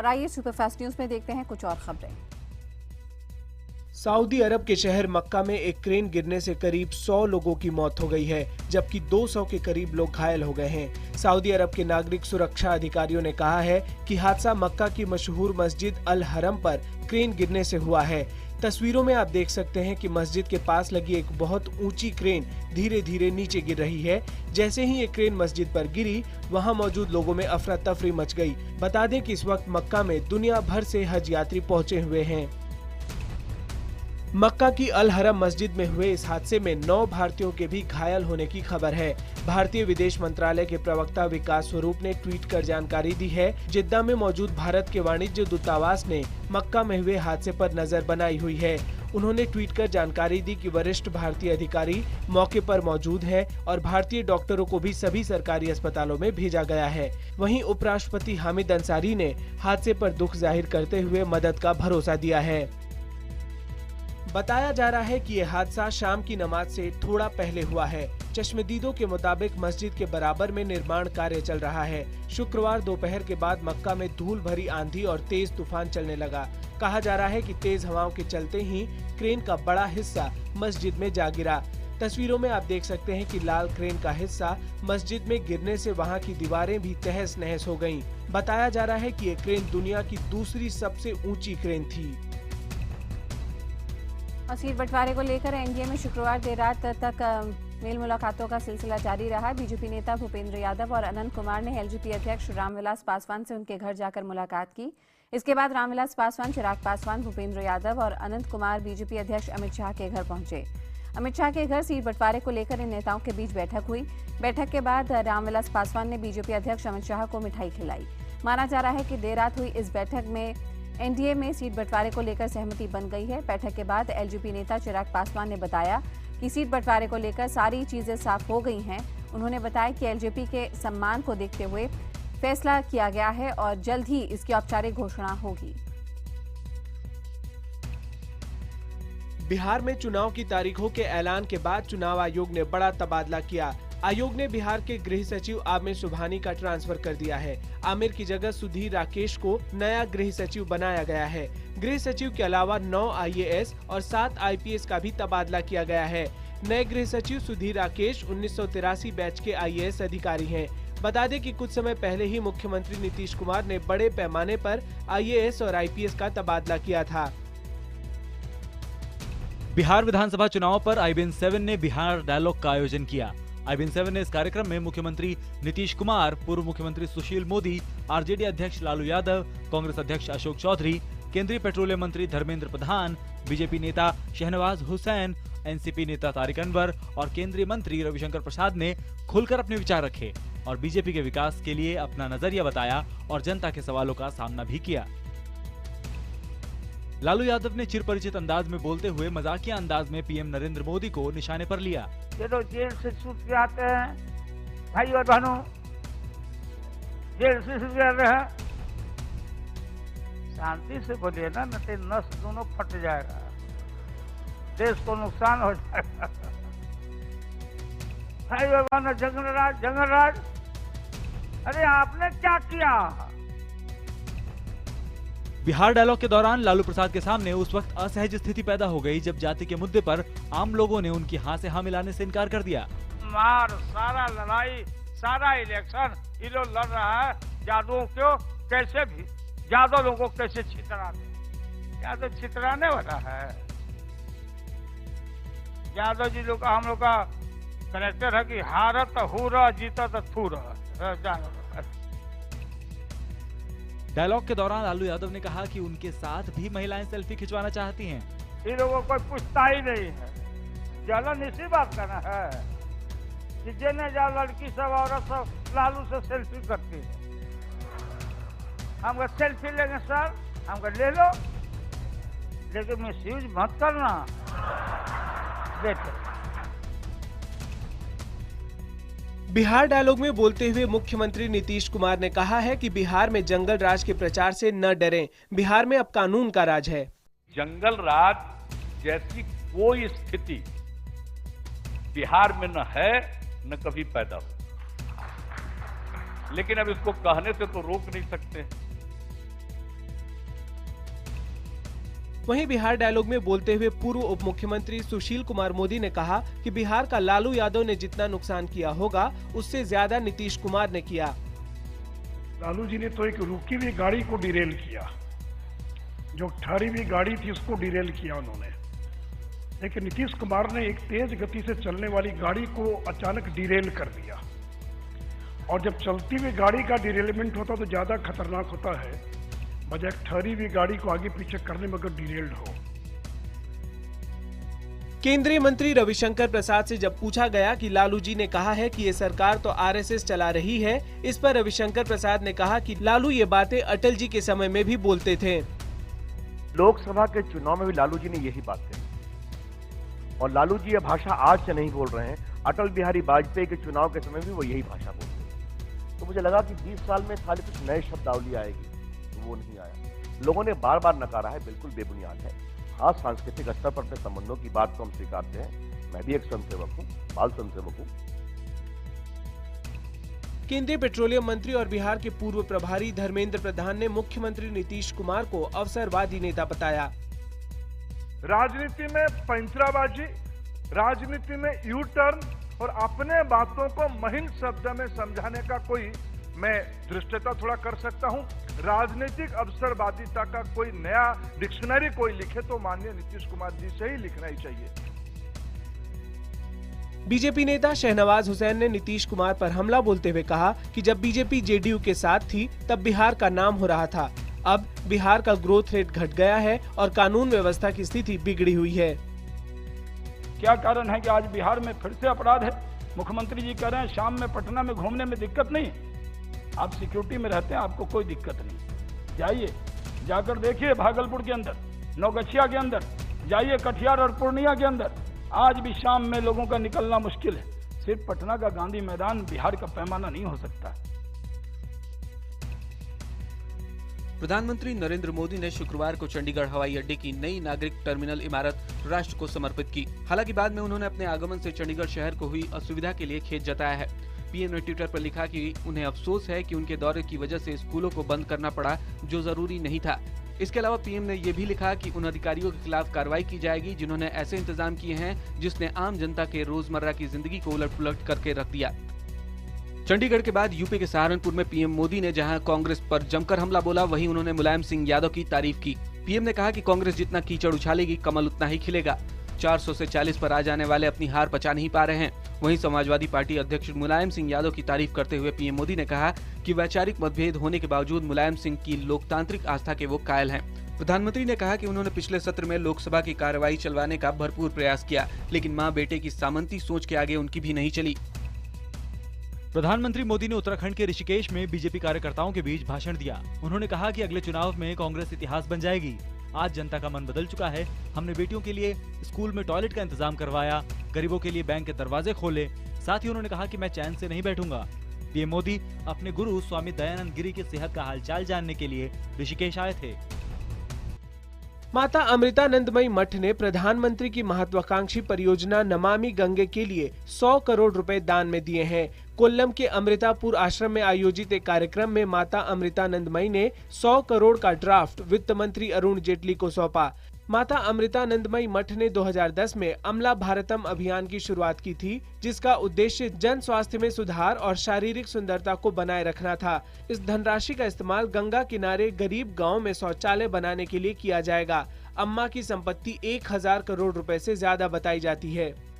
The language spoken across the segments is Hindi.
और आइए सुपरफास्ट न्यूज में देखते हैं कुछ और खबरें। सऊदी अरब के शहर मक्का में एक क्रेन गिरने से करीब 100 लोगों की मौत हो गई है, जबकि 200 के करीब लोग घायल हो गए हैं। सऊदी अरब के नागरिक सुरक्षा अधिकारियों ने कहा है कि हादसा मक्का की मशहूर मस्जिद अल हरम पर क्रेन गिरने से हुआ है। तस्वीरों में आप देख सकते हैं कि मस्जिद के पास लगी एक बहुत ऊंची क्रेन धीरे धीरे नीचे गिर रही है। जैसे ही ये क्रेन मस्जिद पर गिरी, वहां मौजूद लोगों में अफरा तफरी मच गई। बता दें कि इस वक्त मक्का में दुनिया भर से हज यात्री पहुंचे हुए हैं। मक्का की अल हरम मस्जिद में हुए इस हादसे में 9 भारतीयों के भी घायल होने की खबर है। भारतीय विदेश मंत्रालय के प्रवक्ता विकास स्वरूप ने ट्वीट कर जानकारी दी है। जिद्दा में मौजूद भारत के वाणिज्य दूतावास ने मक्का में हुए हादसे पर नजर बनाई हुई है। उन्होंने ट्वीट कर जानकारी दी कि वरिष्ठ भारतीय अधिकारी मौके पर मौजूद हैं और भारतीय डॉक्टरों को भी सभी सरकारी अस्पतालों में भेजा गया है। वहीं उपराष्ट्रपति हामिद अंसारी ने हादसे पर दुख जाहिर करते हुए मदद का भरोसा दिया है। बताया जा रहा है कि यह हादसा शाम की नमाज से थोड़ा पहले हुआ है। चश्मदीदों के मुताबिक मस्जिद के बराबर में निर्माण कार्य चल रहा है। शुक्रवार दोपहर के बाद मक्का में धूल भरी आंधी और तेज तूफान चलने लगा। कहा जा रहा है कि तेज हवाओं के चलते ही क्रेन का बड़ा हिस्सा मस्जिद में जा गिरा। तस्वीरों में आप देख सकते हैं कि लाल क्रेन का हिस्सा मस्जिद में गिरने से वहां की दीवारें भी तहस नहस हो गयीं। बताया जा रहा है कि ये क्रेन दुनिया की दूसरी सबसे ऊंची क्रेन थी। और सीट बंटवारे को लेकर एनडीए में शुक्रवार देर रात तक मेल मुलाकातों का सिलसिला जारी रहा। बीजेपी नेता भूपेंद्र यादव और अनंत कुमार ने एलजेपी अध्यक्ष रामविलास पासवान से उनके घर जाकर मुलाकात की। इसके बाद रामविलास पासवान, चिराग पासवान, भूपेंद्र यादव और अनंत कुमार बीजेपी अध्यक्ष अमित शाह के घर पहुंचे। अमित शाह के घर सीट बंटवारे को लेकर इन नेताओं के बीच बैठक हुई। बैठक के बाद रामविलास पासवान ने बीजेपी अध्यक्ष अमित शाह को मिठाई खिलाई। माना जा रहा है कि देर रात हुई इस बैठक में एनडीए में सीट बंटवारे को लेकर सहमति बन गई है। बैठक के बाद एलजेपी नेता चिराग पासवान ने बताया कि सीट बंटवारे को लेकर सारी चीजें साफ हो गई हैं। उन्होंने बताया कि एलजेपी के सम्मान को देखते हुए फैसला किया गया है और जल्द ही इसकी औपचारिक घोषणा होगी। बिहार में चुनाव की तारीखों के ऐलान के बाद चुनाव आयोग ने बड़ा तबादला किया। आयोग ने बिहार के गृह सचिव आमिर सुबहानी का ट्रांसफर कर दिया है। आमिर की जगह सुधीर राकेश को नया गृह सचिव बनाया गया है। गृह सचिव के अलावा 9 आईएएस और 7 आईपीएस का भी तबादला किया गया है। नए गृह सचिव सुधीर राकेश 1983 बैच के आईएएस अधिकारी हैं। बता दें कि कुछ समय पहले ही मुख्यमंत्री नीतीश कुमार ने बड़े पैमाने पर आईएएस और आईपीएस का तबादला किया था। बिहार विधानसभा चुनाव पर IBN7 ने बिहार डायलॉग का आयोजन किया। IBN7 ने इस कार्यक्रम में मुख्यमंत्री नीतीश कुमार, पूर्व मुख्यमंत्री सुशील मोदी, आरजेडी अध्यक्ष लालू यादव, कांग्रेस अध्यक्ष अशोक चौधरी, केंद्रीय पेट्रोलियम मंत्री धर्मेंद्र प्रधान, बीजेपी नेता शहनवाज हुसैन, एनसीपी नेता तारिक अनवर और केंद्रीय मंत्री रविशंकर प्रसाद ने खुलकर अपने विचार रखे और बीजेपी के विकास के लिए अपना नजरिया बताया और जनता के सवालों का सामना भी किया। लालू यादव ने चिरपरिचित अंदाज में बोलते हुए मजाकिया अंदाज में पीएम नरेंद्र मोदी को निशाने पर लिया। ये लोग जेल से छूट के आते हैं, भाई और बहनों, जेल से छूट के आते हैं, शांति से बोलिए ना, न तो नस दोनों फट जाएगा, देश को नुकसान हो जाएगा। भाई और बहनों, जंगलराज, अरे आपने क्या किया? बिहार डायलॉग के दौरान लालू प्रसाद के सामने उस वक्त असहज स्थिति पैदा हो गई जब जाति के मुद्दे पर आम लोगों ने उनकी हाँ से हाँ मिलाने से इनकार कर दिया। मार, सारा लड़ाई, सारा इलेक्शन ये लोग लड़ रहा है यादवों को कैसे भी, यादव लोगों को कैसे छितरा दे। यादव छितराने वाला है? यादव जी लोग का, हम लोग का करेक्टर है कि हारत हुरा जीतत थूरा। डायलॉग के दौरान लालू यादव ने कहा कि उनके साथ भी महिलाएं सेल्फी खिंचवाना चाहती हैं। इन लोगों को कोई पूछता ही नहीं है। जलन इसी बात का ना है कि जिन्हें जा लड़की सब, औरत सब लालू से सेल्फी करती है। हमको सेल्फी लेंगे सर, हमको ले लो, लेकिन मिसयूज मत करना। बेटे, बिहार डायलॉग में बोलते हुए मुख्यमंत्री नीतीश कुमार ने कहा है कि बिहार में जंगल राज के प्रचार से न डरें, बिहार में अब कानून का राज है। जंगल राज जैसी कोई स्थिति बिहार में न है न कभी पैदा हो, लेकिन अब इसको कहने से तो रोक नहीं सकते। वहीं बिहार डायलॉग में बोलते हुए पूर्व उप मुख्यमंत्री सुशील कुमार मोदी ने कहा कि बिहार का लालू यादव ने जितना नुकसान किया होगा उससे ज्यादा नीतीश कुमार ने किया। लालू जी ने तो एक रुकी हुई गाड़ी को डिरेल किया, जो ठहरी हुई गाड़ी थी उसको डिरेल किया उन्होंने, लेकिन नीतीश कुमार ने एक तेज गति से चलने वाली गाड़ी को अचानक डिरेल कर दिया। और जब चलती हुई गाड़ी का डिरेलमेंट होता तो ज्यादा खतरनाक होता है, बजाय ठहरी हुई गाड़ी को आगे पीछे करने में अगर डिरेल्ड हो। केंद्रीय मंत्री रविशंकर प्रसाद से जब पूछा गया कि लालू जी ने कहा है कि ये सरकार तो आरएसएस चला रही है, इस पर रविशंकर प्रसाद ने कहा कि लालू ये बातें अटल जी के समय में भी बोलते थे। लोकसभा के चुनाव में भी लालू जी ने यही बात कही और लालू जी यह भाषा आज से नहीं बोल रहे हैं, अटल बिहारी वाजपेयी के चुनाव के समय भी वो यही भाषा बोलते थे। तो मुझे लगा कि 20 साल में खाली कुछ नए शब्दावली आएगी, तो वो नहीं आया। लोगों ने बार बार नकारा है, बिल्कुल बेबुनियाद है। हाँ, सांस्कृतिक स्तर पर अपने संबंधों की बात को हम स्वीकारते हैं। मैं भी एक स्वयंसेवक हूँ, बाल स्वयंसेवक हूँ। केंद्रीय पेट्रोलियम मंत्री और बिहार के पूर्व प्रभारी धर्मेंद्र प्रधान ने मुख्यमंत्री नीतीश कुमार को अवसरवादी नेता बताया। राजनीति में पैंतराबाजी, राजनीति में यू टर्न और अपने बातों को महीन शब्द में समझाने का कोई मैं दृष्टता थोड़ा कर सकता हूं। राजनीतिक अवसरवादिता का कोई नया डिक्शनरी कोई लिखे तो माननीय नीतीश कुमार जी से ही लिखना ही चाहिए। बीजेपी नेता शहनवाज हुसैन ने नीतीश कुमार पर हमला बोलते हुए कहा कि जब बीजेपी जेडीयू के साथ थी तब बिहार का नाम हो रहा था, अब बिहार का ग्रोथ रेट घट गया है और कानून व्यवस्था की स्थिति बिगड़ी हुई है। क्या कारण है कि आज बिहार में फिर से अपराध है? मुख्यमंत्री जी कह रहे हैं शाम में पटना में घूमने में दिक्कत नहीं, आप सिक्योरिटी में रहते हैं, आपको कोई दिक्कत नहीं। जाइए, जाकर देखिए भागलपुर के अंदर, नौगछिया के अंदर, जाइए कटिहार और पूर्णिया के अंदर, आज भी शाम में लोगों का निकलना मुश्किल है। सिर्फ पटना का गांधी मैदान बिहार का पैमाना नहीं हो सकता। प्रधानमंत्री नरेंद्र मोदी ने शुक्रवार को चंडीगढ़ हवाई अड्डे की नई नागरिक टर्मिनल इमारत राष्ट्र को समर्पित की। हालांकि बाद में उन्होंने अपने आगमन से चंडीगढ़ शहर को हुई असुविधा के लिए खेद जताया है। पीएम ने ट्विटर पर लिखा कि उन्हें अफसोस है कि उनके दौरे की वजह से स्कूलों को बंद करना पड़ा, जो जरूरी नहीं था। इसके अलावा पीएम ने यह भी लिखा कि उन अधिकारियों के खिलाफ कार्रवाई की जाएगी जिन्होंने ऐसे इंतजाम किए हैं जिसने आम जनता के रोजमर्रा की जिंदगी को उलट-पुलट करके रख दिया। चंडीगढ़ के बाद यूपी के सहारनपुर में पीएम मोदी ने जहां कांग्रेस पर जमकर हमला बोला, वहीं उन्होंने मुलायम सिंह यादव की तारीफ की। पीएम ने कहा कि कांग्रेस जितना कीचड़ उछालेगी, कमल उतना ही खिलेगा। 400 से 40 पर आ जाने वाले अपनी हार पचा नहीं पा रहे हैं। वहीं समाजवादी पार्टी अध्यक्ष मुलायम सिंह यादव की तारीफ करते हुए पीएम मोदी ने कहा कि वैचारिक मतभेद होने के बावजूद मुलायम सिंह की लोकतांत्रिक आस्था के वो कायल हैं। प्रधानमंत्री ने कहा कि उन्होंने पिछले सत्र में लोकसभा की कार्रवाई चलवाने का भरपूर प्रयास किया, लेकिन मां बेटे की सामंती सोच के आगे उनकी भी नहीं चली। प्रधानमंत्री मोदी ने उत्तराखंड के ऋषिकेश में बीजेपी कार्यकर्ताओं के बीच भाषण दिया। उन्होंने कहा कि अगले चुनाव में कांग्रेस इतिहास बन जाएगी। आज जनता का मन बदल चुका है। हमने बेटियों के लिए स्कूल में टॉयलेट का इंतजाम करवाया, गरीबों के लिए बैंक के दरवाजे खोले। साथ ही उन्होंने कहा कि मैं चैन से नहीं बैठूंगा। पीएम मोदी अपने गुरु स्वामी दयानंद गिरी की सेहत का हालचाल जानने के लिए ऋषिकेश आए थे। माता अमृतानंदमयी मठ ने प्रधानमंत्री की महत्वाकांक्षी परियोजना नमामि गंगे के लिए 100 करोड़ रुपए दान में दिए हैं। कोल्लम के अमृतापुर आश्रम में आयोजित एक कार्यक्रम में माता अमृतानंदमयी ने 100 करोड़ का ड्राफ्ट वित्त मंत्री अरुण जेटली को सौंपा। माता अमृतानंदमयी मठ ने 2010 में अमला भारतम अभियान की शुरुआत की थी, जिसका उद्देश्य जन स्वास्थ्य में सुधार और शारीरिक सुंदरता को बनाए रखना था। इस धनराशि का इस्तेमाल गंगा किनारे गरीब गांव में शौचालय बनाने के लिए किया जाएगा। अम्मा की संपत्ति 1000 करोड़ रुपए से ज्यादा बताई जाती है।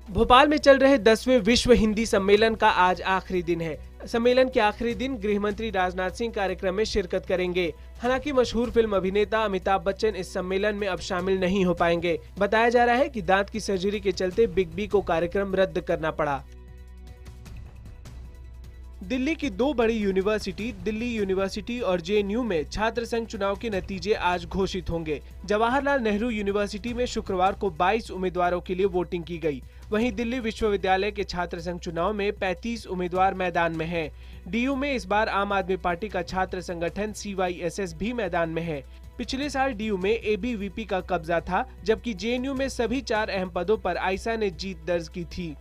भोपाल में चल रहे 10वें विश्व हिंदी सम्मेलन का आज आखिरी दिन है। सम्मेलन के आखिरी दिन गृह मंत्री राजनाथ सिंह कार्यक्रम में शिरकत करेंगे। हालांकि मशहूर फिल्म अभिनेता अमिताभ बच्चन इस सम्मेलन में अब शामिल नहीं हो पाएंगे। बताया जा रहा है कि दांत की सर्जरी के चलते बिग बी को कार्यक्रम रद्द करना पड़ा। दिल्ली की दो बड़ी यूनिवर्सिटी दिल्ली यूनिवर्सिटी और जेएनयू में छात्र संघ चुनाव के नतीजे आज घोषित होंगे। जवाहरलाल नेहरू यूनिवर्सिटी में शुक्रवार को 22 उम्मीदवारों के लिए वोटिंग की गई। वहीं दिल्ली विश्वविद्यालय के छात्र संघ चुनाव में 35 उम्मीदवार मैदान में हैं। डीयू में इस बार आम आदमी पार्टी का छात्र संगठन CYSS भी मैदान में है। पिछले साल डीयू में ABVP का कब्जा था, जबकि जेएनयू में सभी 4 अहम पदों पर आयशा ने जीत दर्ज की थी।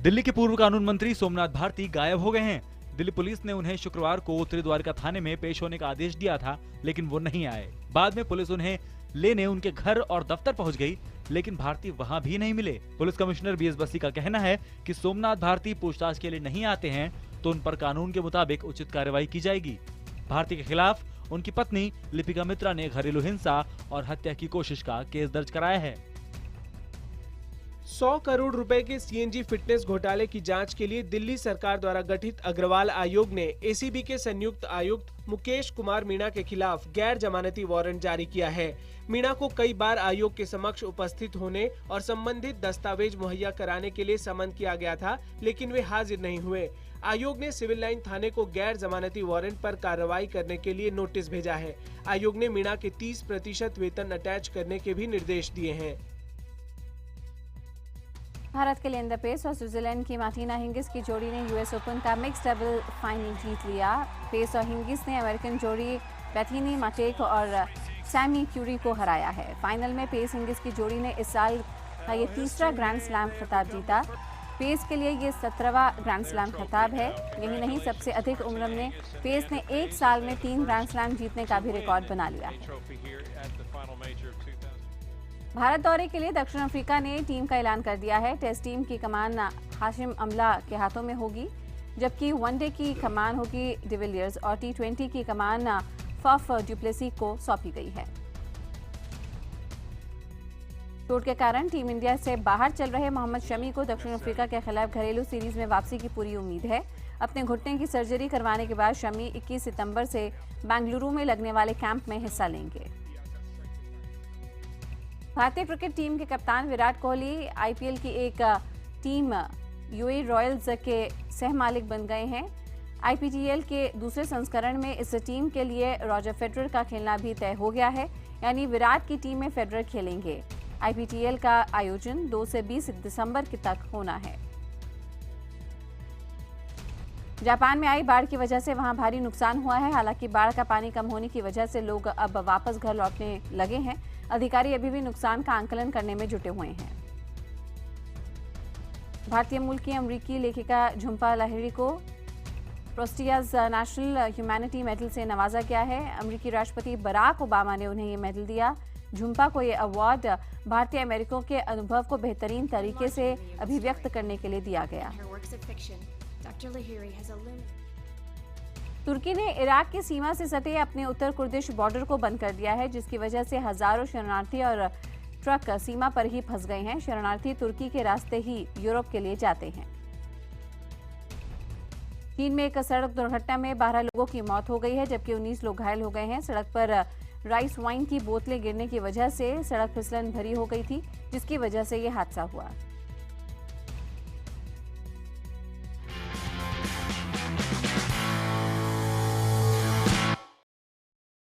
दिल्ली के पूर्व कानून मंत्री सोमनाथ भारती गायब हो गए हैं। दिल्ली पुलिस ने उन्हें शुक्रवार को उत्तरी द्वारका थाने में पेश होने का आदेश दिया था, लेकिन वो नहीं आए। बाद में पुलिस उन्हें लेने उनके घर और दफ्तर पहुंच गई, लेकिन भारती वहां भी नहीं मिले। पुलिस कमिश्नर बीएस बस्सी का कहना है कि सोमनाथ भारती पूछताछ के लिए नहीं आते हैं तो उन पर कानून के मुताबिक उचित कार्रवाई की जाएगी। भारती के खिलाफ उनकी पत्नी लिपिका मित्रा ने घरेलू हिंसा और हत्या की कोशिश का केस दर्ज कराया है। 100 करोड़ रुपए के सीएनजी फिटनेस घोटाले की जांच के लिए दिल्ली सरकार द्वारा गठित अग्रवाल आयोग ने एसीबी के संयुक्त आयुक्त मुकेश कुमार मीणा के खिलाफ गैर जमानती वारंट जारी किया है। मीणा को कई बार आयोग के समक्ष उपस्थित होने और संबंधित दस्तावेज मुहैया कराने के लिए समन किया गया था, लेकिन वे हाजिर नहीं हुए। आयोग ने सिविल लाइन थाने को गैर जमानती वारंट पर कार्रवाई करने के लिए नोटिस भेजा है। आयोग ने मीणा के 30% वेतन अटैच करने के भी निर्देश दिए हैं। भारत के लिएंडर पेस और स्विट्जरलैंड की मार्टिना हिंगिस की जोड़ी ने यूएस ओपन का मिक्स डबल फाइनल जीत लिया। पेस और हिंगिस ने अमेरिकन जोड़ी बेथनी माटेक और सैमी क्यूरी को हराया है। फाइनल में पेस हिंगिस की जोड़ी ने इस साल का ये तीसरा ग्रैंड स्लैम खिताब जीता। पेस के लिए ये 17वां ग्रैंड स्लैम खिताब है। यही नहीं, सबसे अधिक उम्र में पेस ने एक साल में 3 ग्रैंड स्लैम जीतने का भी रिकॉर्ड बना लिया है। भारत दौरे के लिए दक्षिण अफ्रीका ने टीम का ऐलान कर दिया है। टेस्ट टीम की कमान हाशिम अमला के हाथों में होगी, जबकि वनडे की कमान होगी डिविलियर्स और T20 की कमान फफ डुप्लेसी को सौंपी गई है। चोट के कारण टीम इंडिया से बाहर चल रहे मोहम्मद शमी को दक्षिण अफ्रीका के खिलाफ घरेलू सीरीज में वापसी की पूरी उम्मीद है। अपने घुटने की सर्जरी करवाने के बाद शमी 21 सितंबर से बेंगलुरु में लगने वाले कैंप में हिस्सा लेंगे। भारतीय क्रिकेट टीम के कप्तान विराट कोहली आईपीएल की एक टीम यूएई रॉयल्स के सह मालिक बन गए हैं। आईपीटीएल के दूसरे संस्करण में इस टीम के लिए रॉजर फेडरर का खेलना भी तय हो गया है, यानी विराट की टीम में फेडरर खेलेंगे। आईपीटीएल का आयोजन 2 से 20 दिसंबर तक होना है। जापान में आई बाढ़ की वजह से वहां भारी नुकसान हुआ है। हालांकि बाढ़ का पानी कम होने की वजह से लोग अब वापस घर लौटने लगे हैं। अधिकारी अभी भी नुकसान का आंकलन करने में जुटे हुए हैं। भारतीय मूल की अमेरिकी लेखिका झुम्पा लाहिरी को प्रेस्टिजियस नेशनल ह्यूमैनिटी मेडल से नवाजा गया है। अमेरिकी राष्ट्रपति बराक ओबामा ने उन्हें ये मेडल दिया। झुम्पा को ये अवार्ड भारतीय अमेरिकियों के अनुभव को बेहतरीन तरीके से अभिव्यक्त करने के लिए दिया गया। तुर्की ने इराक की सीमा से सटे अपने उत्तर कुर्दिश बॉर्डर को बंद कर दिया है, जिसकी वजह से हजारों शरणार्थी और ट्रक सीमा पर ही फंस गए हैं। शरणार्थी तुर्की के रास्ते ही यूरोप के लिए जाते हैं। चीन में एक सड़क दुर्घटना में 12 लोगों की मौत हो गई है, जबकि 19 लोग घायल हो गए हैं। सड़क पर राइस वाइन की बोतलें गिरने की वजह से सड़क फिसलन भरी हो गई थी, जिसकी वजह से ये हादसा हुआ।